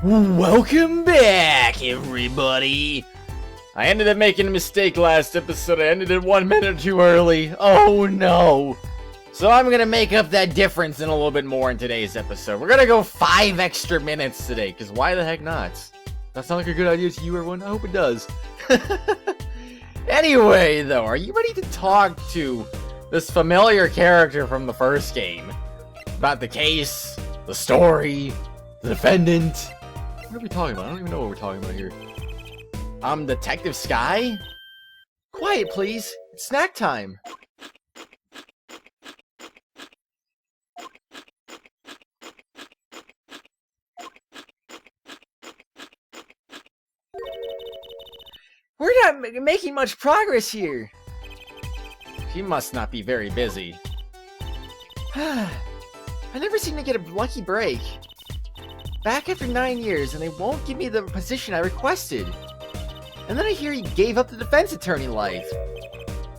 Welcome back, everybody! I ended up making a mistake last episode. I ended it 1 minute too early. Oh no! So I'm gonna make up that difference in a little bit more in today's episode. We're gonna go 5 extra minutes today, because why the heck not? That sound like a good idea to you, everyone? I hope it does. Anyway, though, are you ready to talk to this familiar character from the first game? About the case, the story, the defendant? What are we talking about? I don't even know what we're talking about here. Detective Sky? Quiet, please. It's snack time. We're not making much progress here. She must not be very busy. I never seem to get a lucky break. Back after 9 years, and they won't give me the position I requested. And then I hear he gave up the defense attorney life.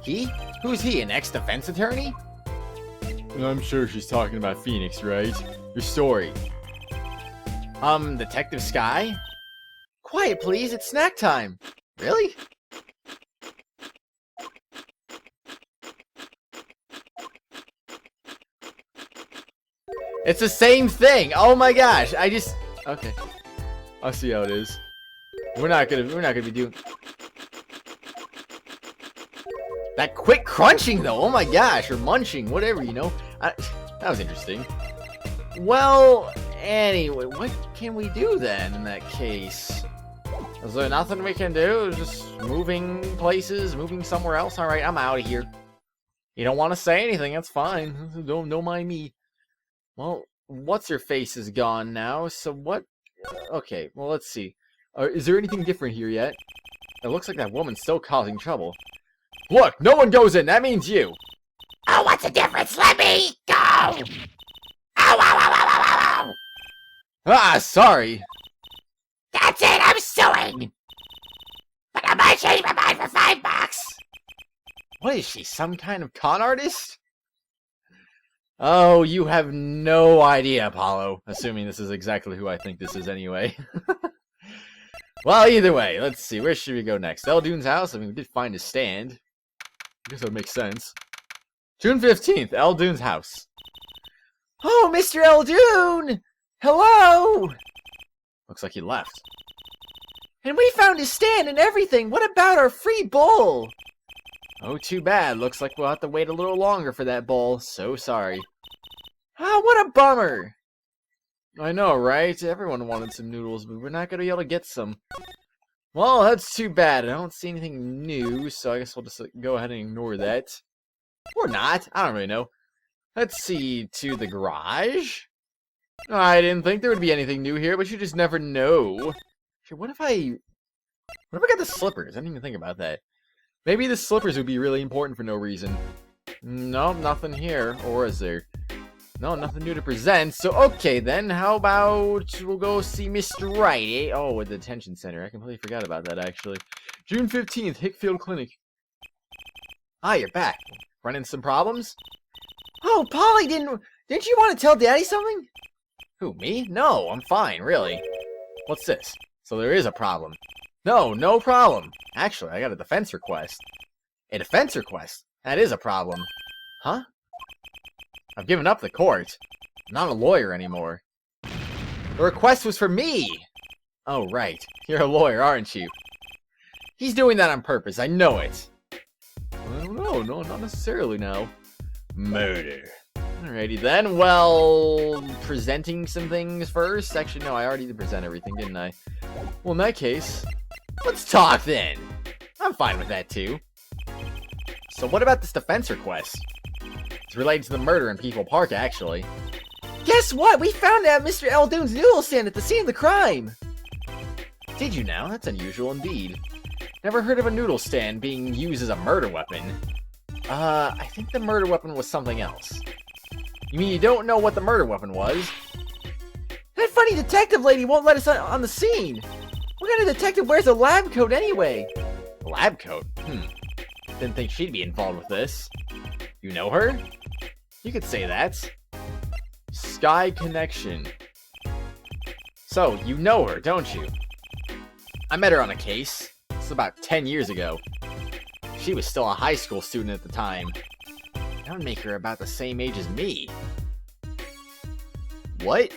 He? Who's he, an ex-defense attorney? I'm sure she's talking about Phoenix, right? Your story. Detective Sky? Quiet, please, it's snack time. Really? It's the same thing. Oh my gosh. Okay. I'll see how it is. We're not gonna be doing that quick crunching though. Oh my gosh, or munching, whatever, you know. That was interesting. Well, anyway, what can we do then in that case? Is there nothing we can do? Just moving places, moving somewhere else? Alright, I'm out of here. You don't want to say anything, that's fine. Don't mind me. Well, what's-her-face is gone now, so what? Okay, well, let's see. Is there anything different here yet? It looks like that woman's still causing trouble. Look, no one goes in, that means you! Oh, what's the difference? Let me go! Ow, ow, ow, ow, ow, ow, ow! Ah, sorry. That's it, I'm suing! But I might change my mind for $5. What is she, some kind of con artist? Oh, you have no idea, Apollo. Assuming this is exactly who I think this is anyway. Well, either way, let's see. Where should we go next? Eldune's house? I mean, we did find a stand. I guess that would make sense. June 15th, Eldune's house. Oh, Mr. Eldune! Hello! Looks like he left. And we found his stand and everything. What about our free bowl? Oh, too bad. Looks like we'll have to wait a little longer for that bowl. So sorry. Ah, what a bummer. I know, right? Everyone wanted some noodles, but we're not going to be able to get some. Well, that's too bad. I don't see anything new, so I guess we'll just go ahead and ignore that. Or not. I don't really know. Let's see. To the garage? I didn't think there would be anything new here, but you just never know. What if I got the slippers? I didn't even think about that. Maybe the slippers would be really important for no reason. No, nothing here. Or is there? No, nothing new to present. So, okay then. How about we'll go see Mr. Wright, eh? Oh, at the detention center. I completely forgot about that, actually. June 15th, Hickfield Clinic. Ah, you're back. Running some problems? Oh, Polly, didn't you want to tell Daddy something? Who, me? No, I'm fine, really. What's this? So there is a problem. No problem. Actually, I got a defense request. A defense request? That is a problem. Huh? I've given up the court. I'm not a lawyer anymore. The request was for me! Oh, right. You're a lawyer, aren't you? He's doing that on purpose, I know it. I don't know. No, not necessarily now. Murder. Alrighty then. Well, presenting some things first? Actually, no, I already did present everything, didn't I? Well, in that case, let's talk then. I'm fine with that too. So what about this defense request? It's related to the murder in People Park, actually. Guess what? We found out Mr. Eldune's noodle stand at the scene of the crime. Did you now? That's unusual indeed. Never heard of a noodle stand being used as a murder weapon. I think the murder weapon was something else. You mean you don't know what the murder weapon was? That funny detective lady won't let us on the scene. What kind of detective wears a lab coat anyway? A lab coat? Didn't think she'd be involved with this. You know her? You could say that. Sky Connection. So, you know her, don't you? I met her on a case. It's about 10 years ago. She was still a high school student at the time. That would make her about the same age as me. What?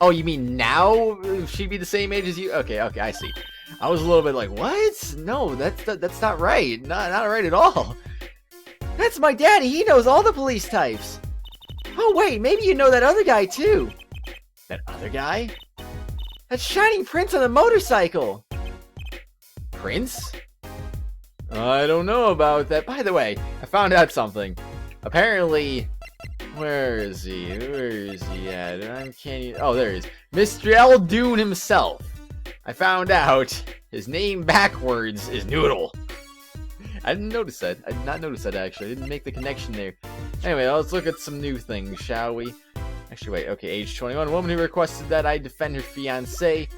Oh, you mean now she'd be the same age as you? Okay, I see. I was a little bit like, what? No, that's not right. Not right at all. That's my daddy. He knows all the police types. Oh, wait, maybe you know that other guy, too. That other guy? That shining prince on a motorcycle. Prince? I don't know about that. By the way, I found out something. Apparently... Where is he? Where is he at? Oh, there he is. Mr. Eldoon himself. I found out his name backwards is Noodle. I didn't notice that. I did not notice that, actually. I didn't make the connection there. Anyway, let's look at some new things, shall we? Actually, wait. Okay, age 21. Woman who requested that I defend her fiancé.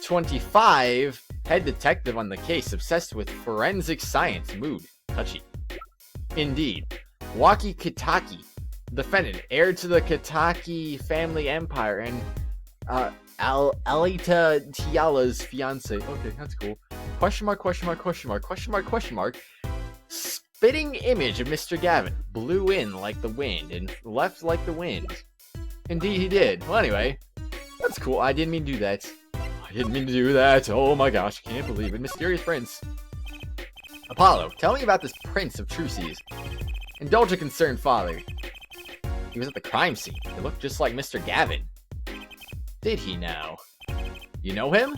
25. Head detective on the case. Obsessed with forensic science. Mood. Touchy. Indeed. Waki Kitaki. Defendant. Heir to the Kitaki family empire. And, Alita Tiala's fiancé. Okay, that's cool. Question mark, question mark, question mark, question mark, question mark. Spitting image of Mr. Gavin. Blew in like the wind and left like the wind. Indeed he did. Well, anyway. That's cool. I didn't mean to do that. I didn't mean to do that. Oh my gosh, I can't believe it. Mysterious prince. Apollo, tell me about this prince of Trucy's. Indulge a concerned father. He was at the crime scene. He looked just like Mr. Gavin. Did he now? You know him?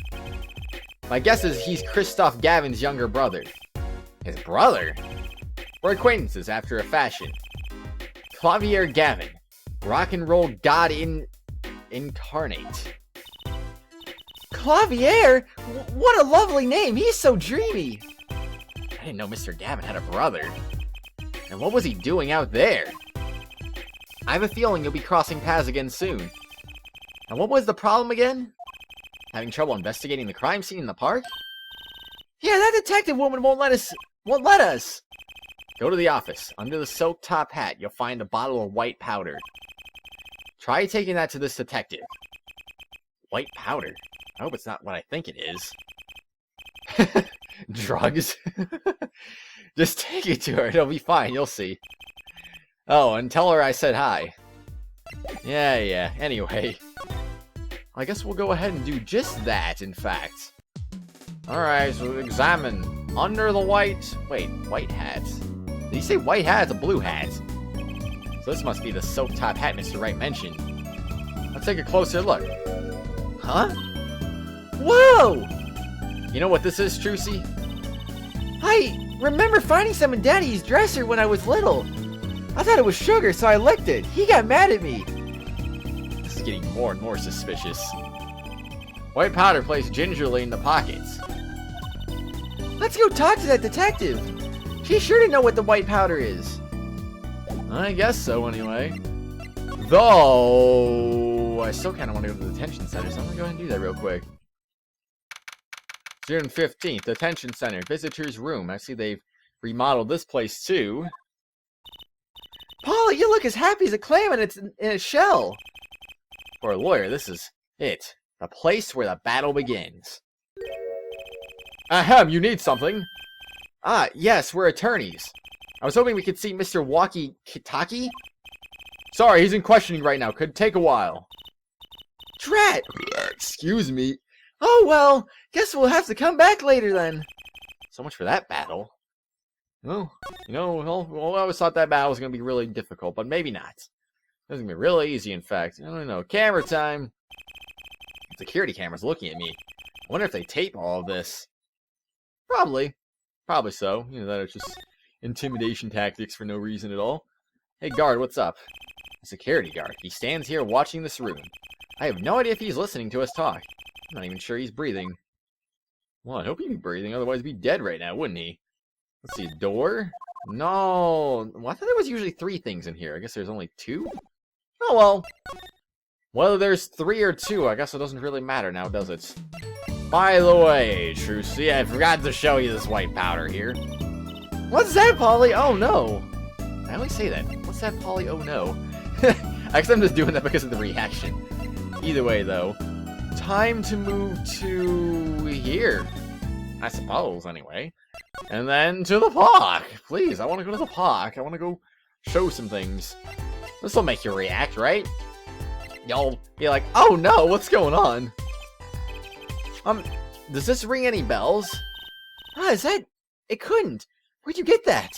My guess is he's Christoph Gavin's younger brother. His brother? We're acquaintances after a fashion. Clavier Gavin. Rock and roll god incarnate. Clavier? What a lovely name! He's so dreamy! I didn't know Mr. Gavin had a brother. And what was he doing out there? I have a feeling you'll be crossing paths again soon. And what was the problem again? Having trouble investigating the crime scene in the park? Yeah, that detective woman won't let us! Go to the office. Under the silk top hat, you'll find a bottle of white powder. Try taking that to this detective. White powder? I hope it's not what I think it is. Drugs? Just take it to her. It'll be fine. You'll see. Oh, and tell her I said hi. Yeah. Anyway. I guess we'll go ahead and do just that, in fact. Alright, so examine. Under the white... Wait, white hat? Did he say white hat? It's a blue hat. So this must be the silk top hat Mr. Wright mentioned. Let's take a closer look. Huh? Whoa! You know what this is, Trucy? I remember finding some in Daddy's dresser when I was little. I thought it was sugar, so I licked it. He got mad at me. This is getting more and more suspicious. White powder placed gingerly in the pockets. Let's go talk to that detective. She's sure to know what the white powder is. I guess so, anyway. Though, I still kind of want to go to the detention center, so I'm going to go ahead and do that real quick. June 15th, detention center, visitor's room. I see they've remodeled this place, too. Polly, you look as happy as a clam in its shell. For a lawyer, this is it. The place where the battle begins. Ahem, you need something. Ah, yes, we're attorneys. I was hoping we could see Mr. Waki Kitaki. Sorry, he's in questioning right now. Could take a while. Drat! Excuse me. Oh, well, guess we'll have to come back later then. So much for that battle. Well, you know, I always thought that battle was going to be really difficult, but maybe not. It was going to be really easy, in fact. I don't know. Camera time. Security cameras looking at me. I wonder if they tape all of this. Probably. Probably so. You know, that it's just intimidation tactics for no reason at all. Hey, guard, what's up? A security guard. He stands here watching this room. I have no idea if he's listening to us talk. I'm not even sure he's breathing. Well, I hope he'd be breathing, otherwise he'd be dead right now, wouldn't he? Let's see, door? No. Well, I thought there was usually 3 things in here. I guess there's only 2? Oh, well. Whether there's 3 or 2, I guess it doesn't really matter now, does it? By the way, Trucy, I forgot to show you this white powder here. What's that, Polly? Oh, no. I always say that. What's that, Polly? Oh, no. I guess I'm just doing that because of the reaction. Either way, though. time to move to here. I suppose, anyway. And then to the park. Please, I want to go to the park. I want to go show some things. This will make you react, right? Y'all be like, oh no, what's going on? Does this ring any bells? Ah, is that... It couldn't. Where'd you get that?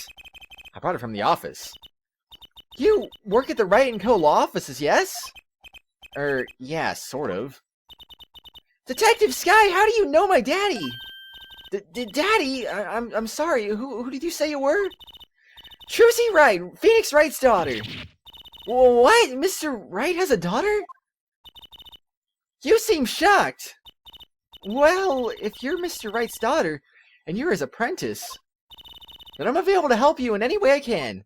I brought it from the office. You work at the Wright & Co. law offices, yes? Yeah, sort of. Detective Sky, how do you know my daddy? Daddy? I'm sorry, who did you say you were? Trucy Wright, Phoenix Wright's daughter. What? Mr. Wright has a daughter? You seem shocked. Well, if you're Mr. Wright's daughter, and you're his apprentice, then I'm available to help you in any way I can.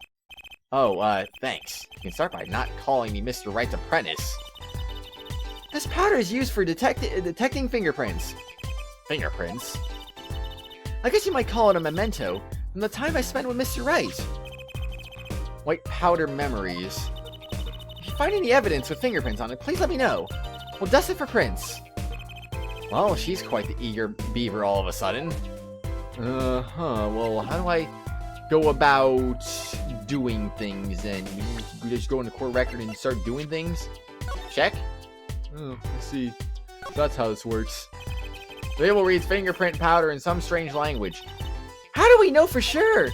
Oh, thanks. You can start by not calling me Mr. Wright's apprentice. This powder is used for detecting fingerprints. Fingerprints? I guess you might call it a memento from the time I spent with Mr. Wright. White powder memories. If you find any evidence with fingerprints on it, please let me know. We'll dust it for prints. Well, she's quite the eager beaver all of a sudden. Well, how do I go about doing things then? You just go into court record and start doing things? Check? Oh, I see. That's how this works. The label reads fingerprint powder in some strange language. How do we know for sure?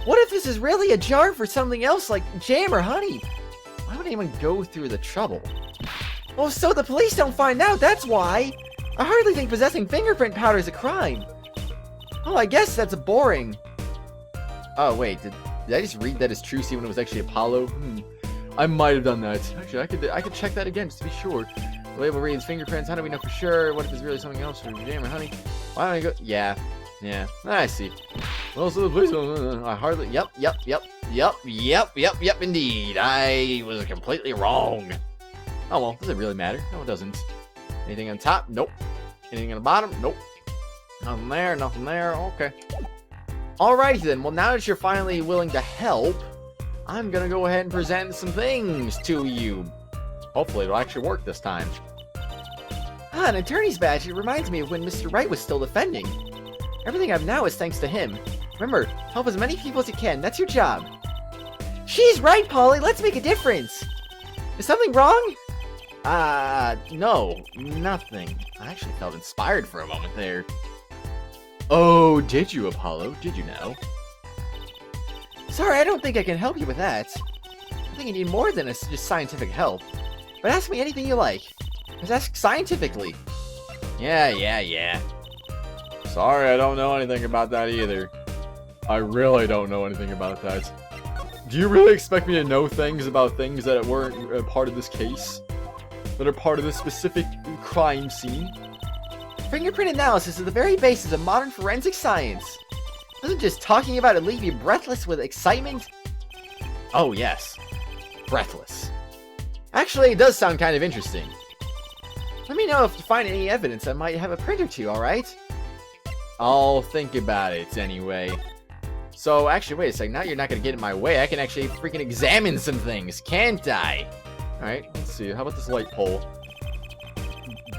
What if this is really a jar for something else like jam or honey? Why would anyone go through the trouble? Well, so the police don't find out, that's why. I hardly think possessing fingerprint powder is a crime. Oh, I guess that's boring. Oh, wait, did I just read that as Trucy when it was actually Apollo? I might have done that. Actually, I could check that again just to be sure. The label reads fingerprints. How do we know for sure? What if it's really something else for jam or honey? Why don't I go? Yeah, I see. Well, so the police I hardly. Yep, indeed. I was completely wrong. Oh well, does it really matter? No, it doesn't. Anything on top? Nope. Anything on the bottom? Nope. Nothing there, nothing there. Okay. Alrighty then. Well, now that you're finally willing to help, I'm gonna go ahead and present some things to you. Hopefully it'll actually work this time. An attorney's badge. It reminds me of when Mr. Wright was still defending. Everything I have now is thanks to him. Remember, help as many people as you can. That's your job. She's right, Polly. Let's make a difference. Is something wrong? No, nothing. I actually felt inspired for a moment there. Oh, did you, Apollo? Did you know? Sorry, I don't think I can help you with that. I think you need more than just scientific help. But ask me anything you like. Just ask scientifically. Yeah. Sorry, I don't know anything about that either. I really don't know anything about that. Do you really expect me to know things about things that weren't part of this case? That are part of this specific crime scene? Fingerprint analysis is the very basis of modern forensic science. Doesn't just talking about it leave you breathless with excitement? Oh yes, breathless. Actually, it does sound kind of interesting. Let me know if you find any evidence I might have a print or two, alright? I'll think about it anyway. So, actually, wait a second. Now you're not going to get in my way. I can actually freaking examine some things, can't I? Alright, let's see. How about this light pole?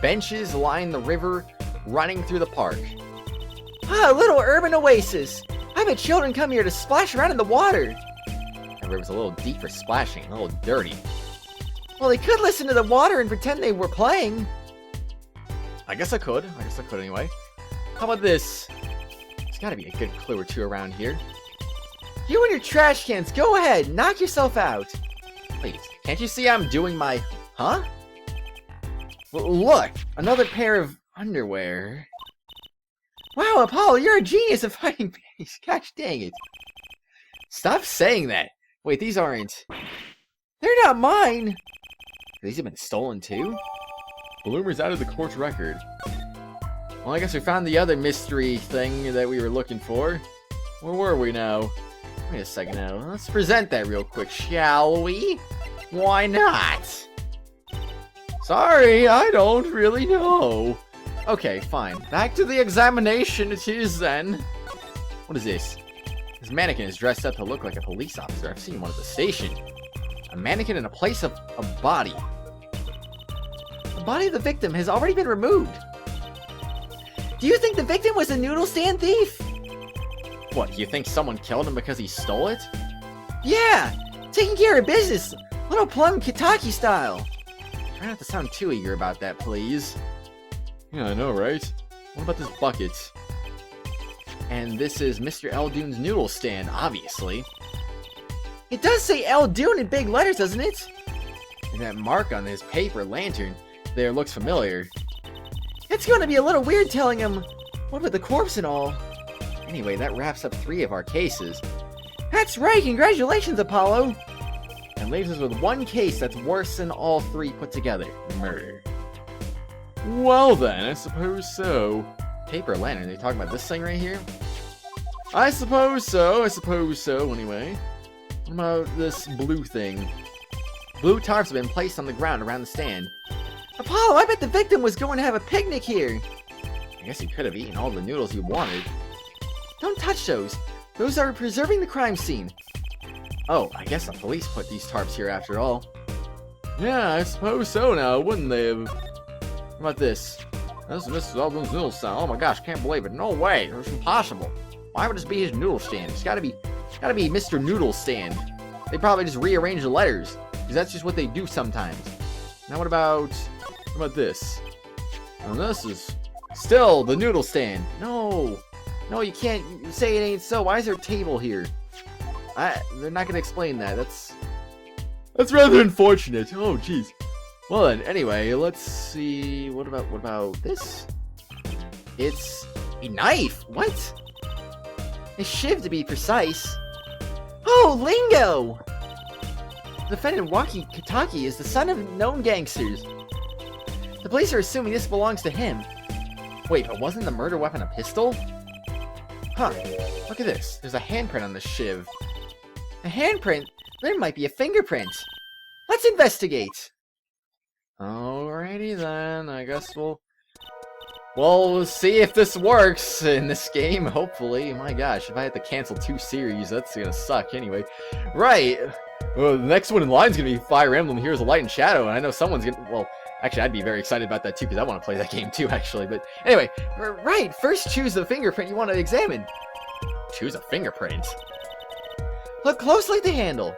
Benches line the river running through the park. Ah, a little urban oasis. I bet children come here to splash around in the water. The river's a little deep for splashing, a little dirty. Well, they could listen to the water and pretend they were playing. I guess I could anyway. How about this? There's gotta be a good clue or two around here. You and your trash cans, go ahead, knock yourself out. Please, can't you see I'm doing my... Huh? Well, look, another pair of underwear. Wow, Apollo, you're a genius at finding pennies. Gosh dang it. Stop saying that. Wait, these aren't... They're not mine. These have been stolen too? Bloomer's out of the court's record. Well, I guess we found the other mystery thing that we were looking for. Where were we now? Wait a second now. Let's present that real quick, shall we? Why not? Sorry, I don't really know. Okay, fine. Back to the examination it is then. What is this? This mannequin is dressed up to look like a police officer. I've seen one at the station. A mannequin in a place of a body. The body of the victim has already been removed. Do you think the victim was a noodle stand thief? What, you think someone killed him because he stole it? Yeah! Taking care of business! Little plum Kitaki style! Try not to sound too eager about that, please. Yeah, I know, right? What about this bucket? And this is Mr. Eldoon's noodle stand, obviously. It does say Eldoon in big letters, doesn't it? And that mark on his paper lantern there looks familiar. It's going to be a little weird telling him what with the corpse and all. Anyway, that wraps up 3 of our cases. That's right, congratulations, Apollo! And leaves us with 1 case that's worse than all 3 put together. Murder. Well then, I suppose so. Paper lantern, they talking about this thing right here? I suppose so, anyway. What about this blue thing? Blue tarps have been placed on the ground around the stand. Apollo, I bet the victim was going to have a picnic here. I guess he could have eaten all the noodles he wanted. Don't touch those. Those are preserving the crime scene. Oh, I guess the police put these tarps here after all. Yeah, I suppose so now, wouldn't they have? How about this? This is Mrs. Eldoon's noodle stand. Oh my gosh, can't believe it. No way, it's impossible. Why would this be his noodle stand? It's gotta be Mr. Noodle Stand. They probably just rearrange the letters, because that's just what they do sometimes. Now what about this? And this is still the noodle stand. No, you can't say it ain't so. Why is there a table here? They're not gonna explain that. That's rather unfortunate. Oh, jeez. Well then, anyway, let's see. What about this? It's a knife. What? A shiv, to be precise. Oh, lingo! Defendant Waki Kitaki is the son of known gangsters. The police are assuming this belongs to him. Wait, but wasn't the murder weapon a pistol? Huh, look at this. There's a handprint on the shiv. A handprint? There might be a fingerprint. Let's investigate! Alrighty then, I guess we'll see if this works in this game, hopefully. My gosh, if I had to cancel 2 series, that's gonna suck anyway. Right! Well, the next one in line is gonna be Fire Emblem Heroes of Light and Shadow, and I know someone's gonna... Well, actually, I'd be very excited about that too, because I want to play that game too, actually. But anyway, right! First choose the fingerprint you want to examine. Choose a fingerprint? Look closely at the handle.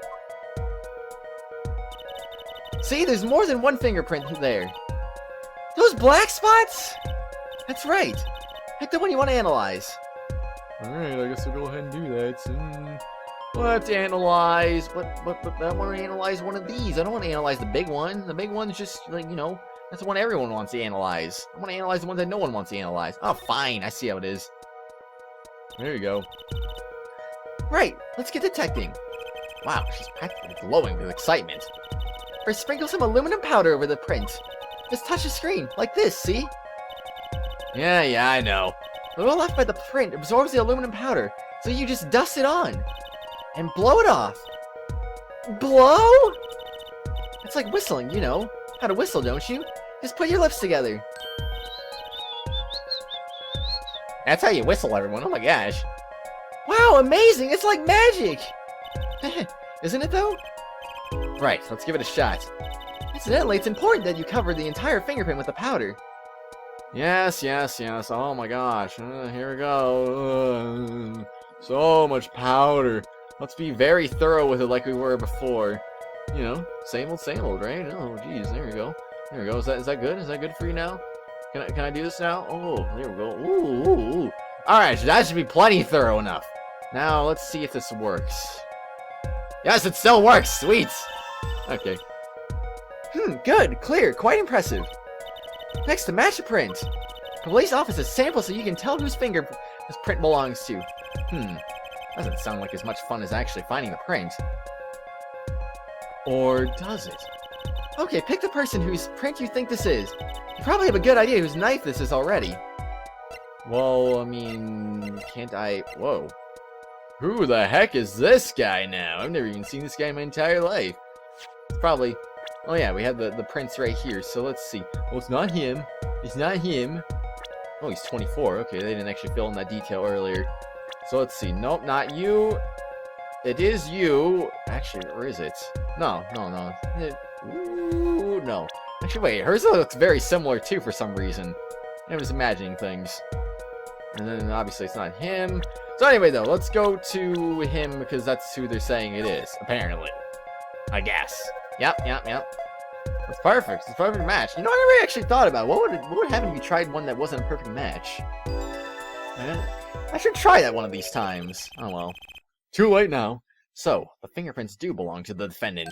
See, there's more than 1 fingerprint there. Those black spots? That's right. Pick the one you want to analyze. Alright, I guess we'll go ahead and do that. Let's analyze. But I want to analyze one of these. I don't want to analyze the big one. The big one's just, like, you know, that's the one everyone wants to analyze. I want to analyze the ones that no one wants to analyze. Oh, fine. I see how it is. There you go. Right, let's get detecting. Wow, she's practically glowing with excitement. First, sprinkle some aluminum powder over the print. Just touch the screen, like this, see? Yeah, I know. The oil left by the print absorbs the aluminum powder, so you just dust it on. And blow it off. Blow? It's like whistling, you know how to whistle, don't you? Just put your lips together. That's how you whistle, everyone. Oh my gosh. Wow, amazing! It's like magic! Isn't it, though? Right, let's give it a shot. Incidentally, it's important that you cover the entire fingerprint with the powder. Yes. Oh my gosh. Here we go. So much powder. Let's be very thorough with it like we were before. You know, same old, right? Oh, geez, there we go. There we go. Is that good? Is that good for you now? Can I do this now? Oh, there we go. Ooh. Alright, so that should be plenty thorough enough. Now, let's see if this works. Yes, it still works! Sweet! Okay. Good, clear, quite impressive. Next, to match the print. Police office a sample so you can tell whose finger this print belongs to. Doesn't sound like as much fun as actually finding the print. Or does it? Okay, pick the person whose print you think this is. You probably have a good idea whose knife this is already. Well, I mean, can't I... Whoa. Who the heck is this guy now? I've never even seen this guy in my entire life. It's probably... Oh yeah, we have the prints right here, so let's see. Well, it's not him. It's not him. Oh, he's 24. Okay, they didn't actually fill in that detail earlier. So let's see. Nope, not you. It is you. Actually, or is it? No. Ooh, no. Actually, wait, hers looks very similar too for some reason. I was imagining things. And then obviously it's not him. So anyway though, let's go to him because that's who they're saying it is, apparently. I guess. Yep. That's perfect. It's a perfect match. You know, I never actually thought about what would happen if you tried one that wasn't a perfect match. I should try that one of these times. Oh well. Too late now. So, the fingerprints do belong to the defendant.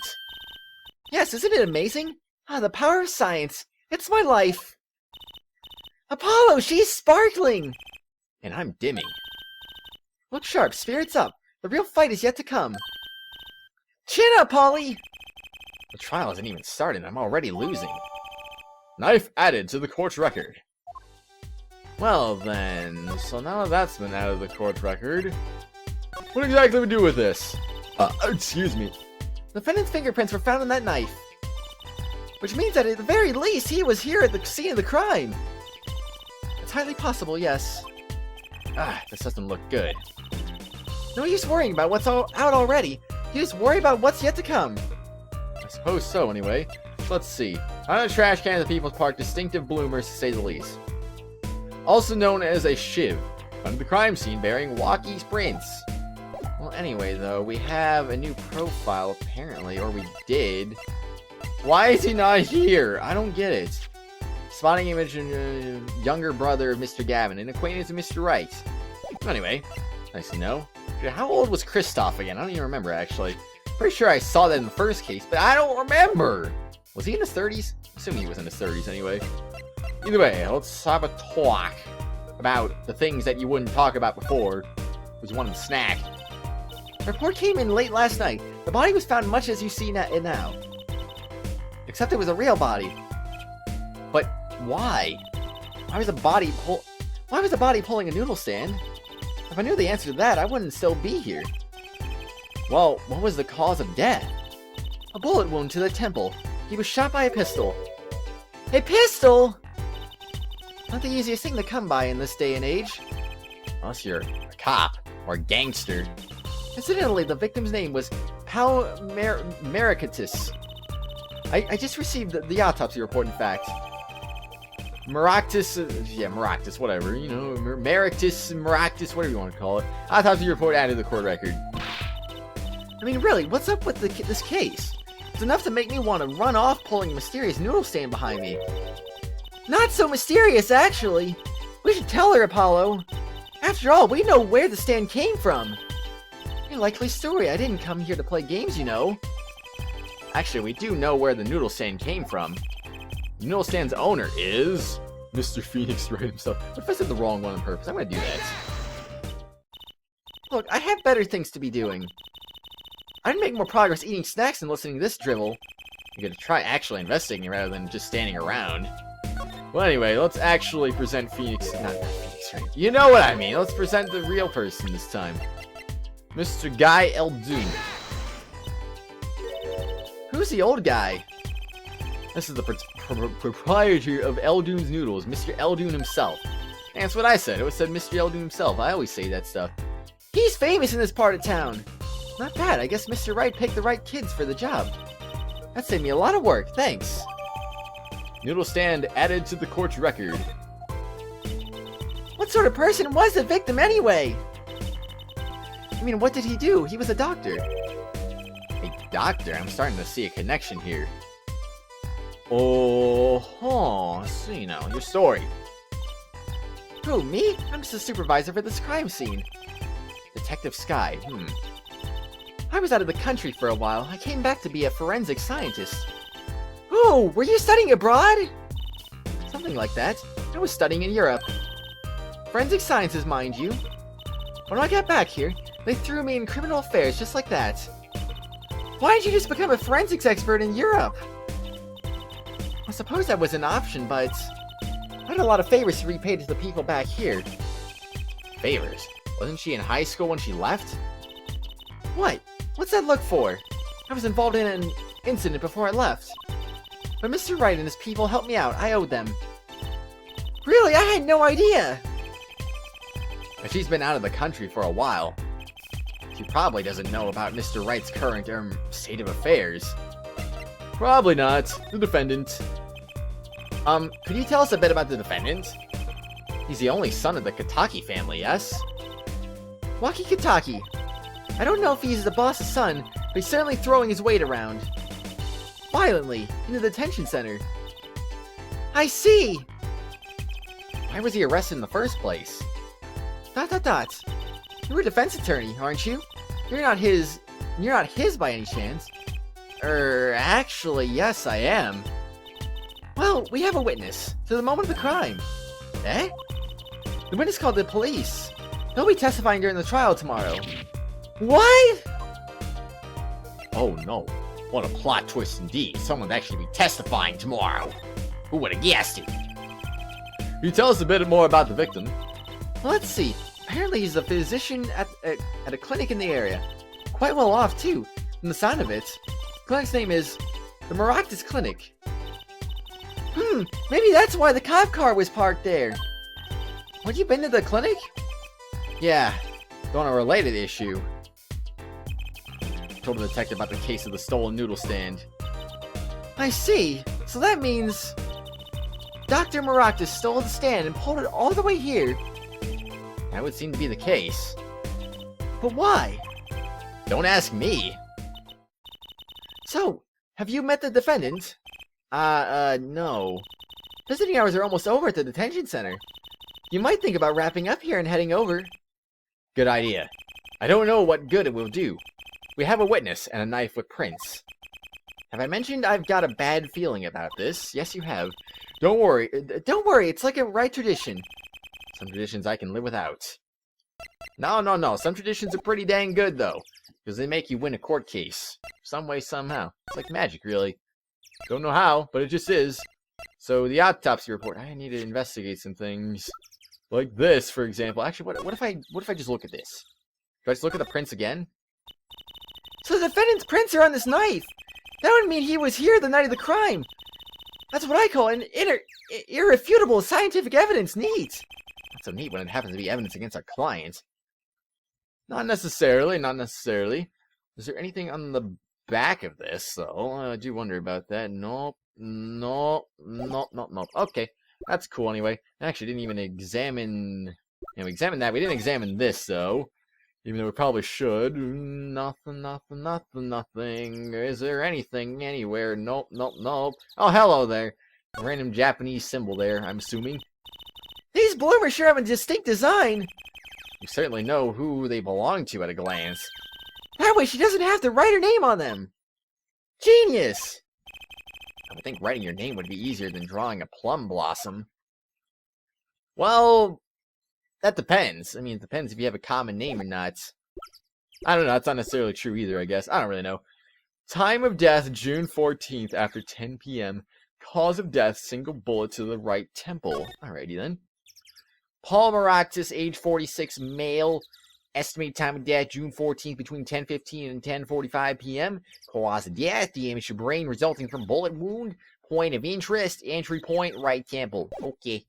Yes, isn't it amazing? Ah, the power of science. It's my life. Apollo, she's sparkling! And I'm dimming. Look sharp, spirits up. The real fight is yet to come. Chin up, Polly! The trial hasn't even started, I'm already losing. Knife added to the court's record. Well then, so now that that's been out of the court record, what exactly do we do with this? Excuse me. The defendant's fingerprints were found on that knife. Which means that at the very least, he was here at the scene of the crime. It's highly possible, yes. This doesn't look good. No use worrying about what's out already. You just worry about what's yet to come. I suppose so, anyway. Let's see. On a trash can at the People's Park, distinctive bloomers, to say the least. Also known as a shiv, found the crime scene bearing Walkie's prints. Well, anyway, though, we have a new profile, apparently, or we did. Why is he not here? I don't get it. Spotting image and younger brother of Mr. Gavin, an acquaintance of Mr. Wright. Anyway, nice to know. How old was Kristoff again? I don't even remember, actually. Pretty sure I saw that in the first case, but I don't remember. Was he in his 30s? Assuming he was in his 30s, anyway. Either way, let's have a talk about the things that you wouldn't talk about before. Was one snack. The report came in late last night. The body was found much as you see it now. Except it was a real body. But why? Why was the body pulling a noodle stand? If I knew the answer to that, I wouldn't still be here. Well, what was the cause of death? A bullet wound to the temple. He was shot by a pistol. A pistol? Not the easiest thing to come by in this day and age. Unless you're a cop or a gangster. Incidentally, the victim's name was Marikatis. I just received the autopsy report, in fact. Maractus, whatever, you know, Maractus, whatever you want to call it. Autopsy report added to the court record. I mean, really, what's up with this case? It's enough to make me want to run off pulling a mysterious noodle stand behind me. Not so mysterious, actually. We should tell her, Apollo. After all, we know where the stand came from. A likely story. I didn't come here to play games, you know. Actually, we do know where the noodle stand came from. The noodle stand's owner is Mr. Phoenix Wright himself. What if I said the wrong one on purpose? I'm gonna do that. Look, I have better things to be doing. I'd make more progress eating snacks than listening to this drivel. I'm gonna try actually investigating rather than just standing around. Well, anyway, let's actually present Phoenix. Not Phoenix Wright. You know what I mean. Let's present the real person this time. Mr. Guy Eldoon. Who's the old guy? This is the proprietor of Eldoon's Noodles, Mr. Eldoon himself. And that's what I said. It was said Mr. Eldoon himself. I always say that stuff. He's famous in this part of town. Not bad. I guess Mr. Wright picked the right kids for the job. That saved me a lot of work. Thanks. Noodle stand added to the court's record. What sort of person was the victim anyway? I mean, what did he do? He was a doctor. A doctor? I'm starting to see a connection here. Oh, so you know, your story. Who, me? I'm just a supervisor for this crime scene. Detective Sky, I was out of the country for a while. I came back to be a forensic scientist. Oh, were you studying abroad? Something like that. I was studying in Europe. Forensic sciences, mind you. When I got back here, they threw me in criminal affairs just like that. Why didn't you just become a forensics expert in Europe? I suppose that was an option, but I had a lot of favors to repay to the people back here. Favors? Wasn't she in high school when she left? What? What's that look for? I was involved in an incident before I left. But Mr. Wright and his people helped me out. I owed them. Really? I had no idea! But she's been out of the country for a while. She probably doesn't know about Mr. Wright's current, state of affairs. Probably not. The defendant. Could you tell us a bit about the defendant? He's the only son of the Kataki family, yes? Waki Kataki. I don't know if he's the boss's son, but he's certainly throwing his weight around. Violently, in the detention center. I see! Why was he arrested in the first place? ... You're a defense attorney, aren't you? You're not his by any chance. Actually, yes, I am. Well, we have a witness to the moment of the crime. Eh? The witness called the police. He'll be testifying during the trial tomorrow. What? Oh no. What a plot twist indeed. Someone would actually be testifying tomorrow. Who would have guessed it? Can you tell us a bit more about the victim? Well, let's see. Apparently he's a physician at a clinic in the area. Quite well off, too, from the sound of it. The clinic's name is the Maractus Clinic. Maybe that's why the cop car was parked there. Have you been to the clinic? Yeah, on a related issue. Told the detective about the case of the stolen noodle stand. I see. So that means Dr. Maractus stole the stand and pulled it all the way here. That would seem to be the case. But why? Don't ask me. So, have you met the defendant? No. Visiting hours are almost over at the detention center. You might think about wrapping up here and heading over. Good idea. I don't know what good it will do. We have a witness and a knife with prints. Have I mentioned I've got a bad feeling about this? Yes, you have. Don't worry. It's like a Wright tradition. Some traditions I can live without. No. Some traditions are pretty dang good, though. Because they make you win a court case. Some way, somehow. It's like magic, really. Don't know how, but it just is. So, the autopsy report. I need to investigate some things. Like this, for example. Actually, what if I just look at this? Do I just look at the prints again? So the defendant's prints are on this knife! That would mean he was here the night of the crime! That's what I call an irrefutable scientific evidence. Neat! Not so neat when it happens to be evidence against our client. Not necessarily. Is there anything on the back of this, though? I do wonder about that. Nope. Okay, that's cool anyway. I actually didn't even examine... Yeah, we examined that. We didn't examine this, though. Even though we probably should. Nothing. Is there anything anywhere? Nope. Oh, hello there. A random Japanese symbol there, I'm assuming. These bloomers sure have a distinct design. You certainly know who they belong to at a glance. That way she doesn't have to write her name on them. Genius! I would think writing your name would be easier than drawing a plum blossom. Well, that depends. I mean, it depends if you have a common name or not. I don't know. That's not necessarily true either, I guess. I don't really know. Time of death, June 14th after 10 p.m. Cause of death, single bullet to the right temple. Alrighty then. Paul Maractus, age 46, male. Estimated time of death, June 14th, between 10:15 and 10:45 p.m. Cause of death, damage to brain resulting from bullet wound. Point of interest, entry point, right temple. Okay,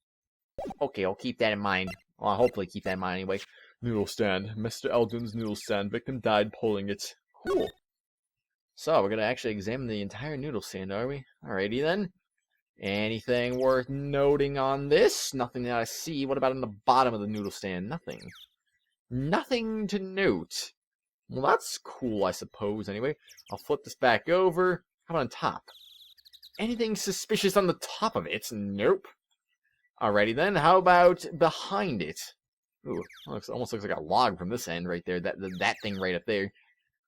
I'll keep that in mind. Well, I'll hopefully keep that in mind anyway. Noodle stand. Mr. Eldon's noodle stand. Victim died pulling it. Cool. So, we're going to actually examine the entire noodle stand, are we? Alrighty then. Anything worth noting on this? Nothing that I see. What about on the bottom of the noodle stand? Nothing. Nothing to note. Well, that's cool, I suppose, anyway. I'll flip this back over. How about on top? Anything suspicious on the top of it? Nope. Alrighty then, how about behind it? Ooh, almost looks like a log from this end right there. That thing right up there.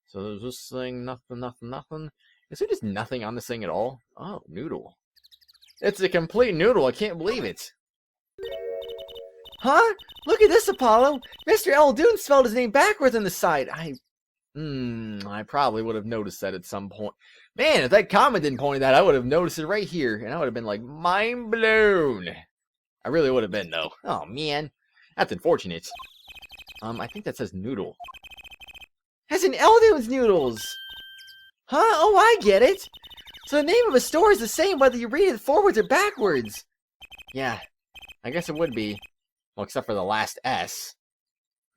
So there's this thing, nothing. Is there just nothing on this thing at all? Oh, noodle. It's a complete noodle, I can't believe it. Huh? Look at this, Apollo! Mr. Eldoon spelled his name backwards on the side. I probably would have noticed that at some point. Man, if that comment didn't point that, I would have noticed it right here, and I would have been like, mind blown. I really would have been, though. Oh, man. That's unfortunate. I think that says noodle. As in Eldoon's Noodles! Huh? Oh, I get it! So the name of a store is the same whether you read it forwards or backwards. Yeah, I guess it would be. Well, except for the last S.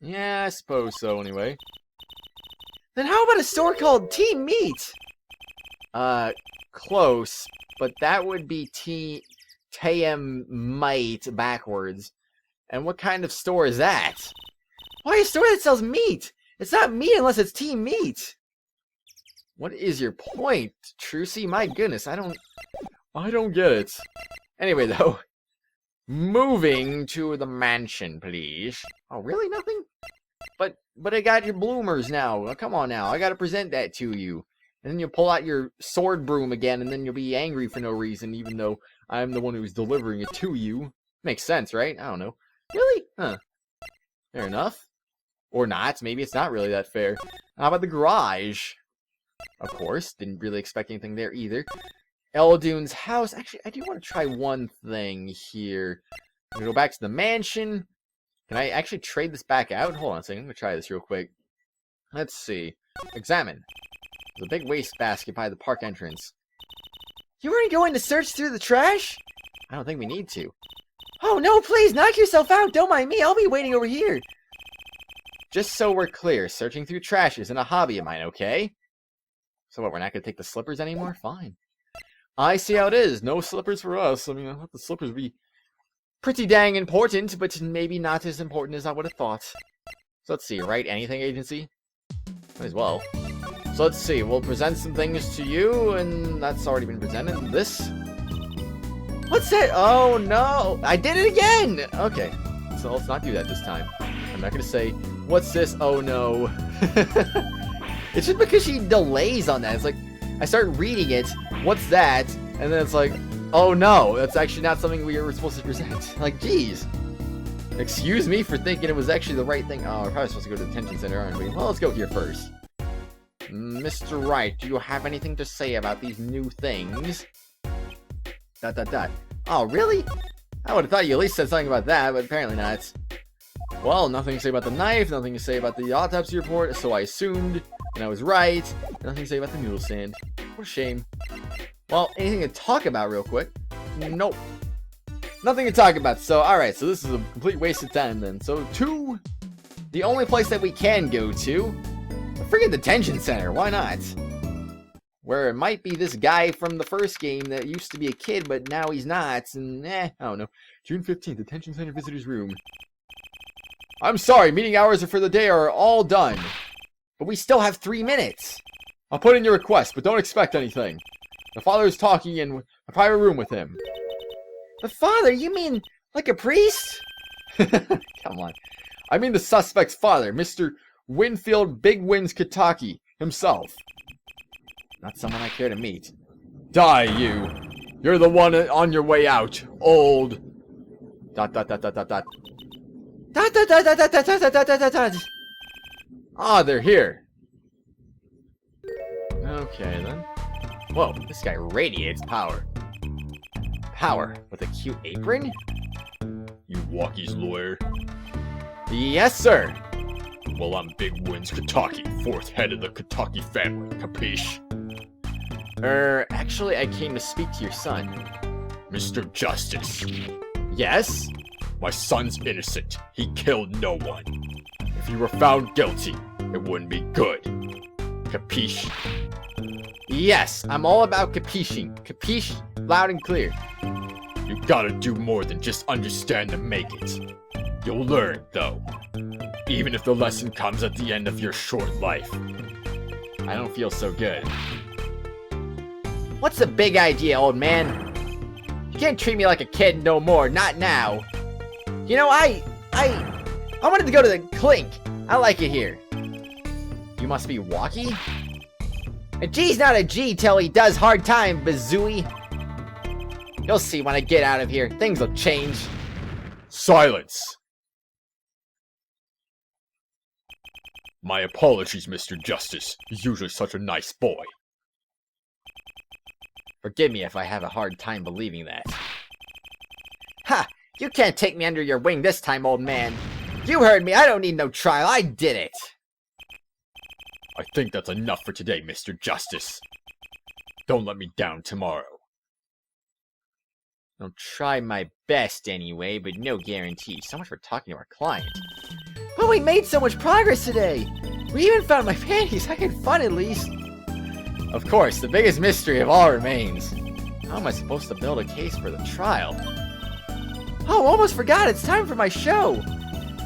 Yeah, I suppose so, anyway. Then how about a store called Team Meat? Close, but that would be TM Might backwards. And what kind of store is that? Why a store that sells meat? It's not meat unless it's team meat. What is your point, Trucy? My goodness, I don't get it. Anyway, though, moving to the mansion, please. Oh, really? Nothing? But I got your bloomers now. Oh, come on now. I gotta present that to you. And then you'll pull out your sword broom again, and then you'll be angry for no reason, even though I'm the one who's delivering it to you. Makes sense, right? I don't know. Really? Huh. Fair enough. Or not. Maybe it's not really that fair. How about the garage? Of course. Didn't really expect anything there either. Eldune's house. Actually, I do want to try one thing here. I'm going to go back to the mansion. Can I actually trade this back out? Hold on a second. I'm going to try this real quick. Let's see. Examine. There's a big wastebasket by the park entrance. You weren't going to search through the trash? I don't think we need to. Oh, no, please, knock yourself out. Don't mind me. I'll be waiting over here. Just so we're clear, searching through trash isn't a hobby of mine, okay? So what, we're not going to take the slippers anymore? Fine. I see how it is. No slippers for us. I mean, I thought the slippers would be pretty dang important, but maybe not as important as I would have thought. So let's see, right? Anything, agency? Might as well. So let's see, we'll present some things to you, and that's already been presented. This? What's that? Oh, no. I did it again! Okay, so let's not do that this time. I'm not going to say, what's this? Oh, no. It's just because she delays on that. It's like, I start reading it, what's that? And then it's like, oh, no, that's actually not something we were supposed to present. Like, geez. Excuse me for thinking it was actually the right thing. Oh, we're probably supposed to go to the detention center, aren't we? Well, let's go here first. Mr. Wright, do you have anything to say about these new things? ... Oh, really? I would have thought you at least said something about that, but apparently not. Well, nothing to say about the knife, nothing to say about the autopsy report, so I assumed, and I was right. Nothing to say about the noodle stand. What a shame. Well, anything to talk about real quick? Nope. Nothing to talk about, so alright, so this is a complete waste of time then. So, to the only place that we can go to, the friggin' detention center, why not? Where it might be this guy from the first game that used to be a kid, but now he's not, and I don't know. June 15th, detention center visitor's room. I'm sorry, meeting hours for the day are all done. But we still have 3 minutes. I'll put in your request, but don't expect anything. The father is talking in a private room with him. The father? You mean like a priest? Come on. I mean the suspect's father, Mr. Winfield Big Wins Kitaki himself. Not someone I care to meet. Die, you. You're the one on your way out. Old. ... Ah, they're here. Okay, then. Whoa, this guy radiates power. Power with a cute apron? You Walkie's lawyer? Yes, sir. Well, I'm Big Wins Kitaki, 4th head of the Kitaki family, capiche? Actually, I came to speak to your son. Mr. Justice. Yes? My son's innocent. He killed no one. If he were found guilty, it wouldn't be good. Capiche? Yes, I'm all about capiching. Capiche? Loud and clear. You gotta do more than just understand to make it. You'll learn, though. Even if the lesson comes at the end of your short life. I don't feel so good. What's the big idea, old man? You can't treat me like a kid no more, not now. You know, I wanted to go to the clink. I like it here. You must be Walkie? A G's not a G till he does hard time, bazooey. You'll see when I get out of here. Things will change. Silence. My apologies, Mr. Justice. He's usually such a nice boy. Forgive me if I have a hard time believing that. Ha! You can't take me under your wing this time, old man. You heard me. I don't need no trial. I did it. I think that's enough for today, Mr. Justice. Don't let me down tomorrow. I'll try my best anyway, but no guarantee. So much for talking to our client. But we made so much progress today. We even found my panties. I had fun at least. Of course, the biggest mystery of all remains. How am I supposed to build a case for the trial? Oh, almost forgot, it's time for my show!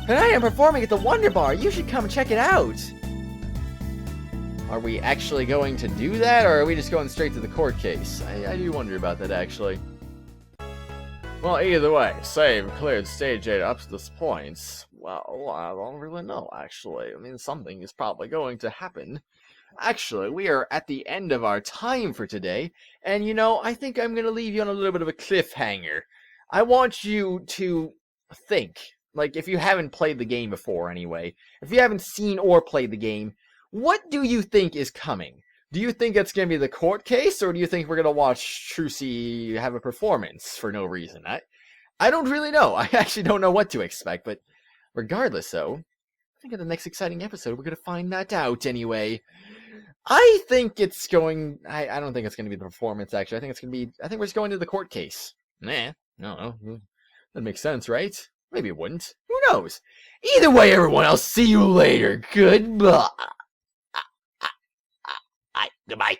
Tonight I'm performing at the Wonder Bar, you should come check it out! Are we actually going to do that, or are we just going straight to the court case? I do wonder about that, actually. Well, either way, save cleared stage 8 up to this point. Well, I don't really know, actually. I mean, something is probably going to happen. Actually, we are at the end of our time for today, and you know, I think I'm going to leave you on a little bit of a cliffhanger. I want you to think, like, if you haven't played the game before anyway, if you haven't seen or played the game, what do you think is coming? Do you think it's going to be the court case, or do you think we're going to watch Trucy have a performance for no reason? I don't really know. I actually don't know what to expect, but regardless, though, I think in the next exciting episode, we're going to find that out anyway. I think it's going... I don't think it's going to be the performance, actually. I think it's going to be... I think we're just going to the court case. Nah, no. That makes sense, right? Maybe it wouldn't. Who knows? Either way, everyone, I'll see you later. Goodbye. Goodbye.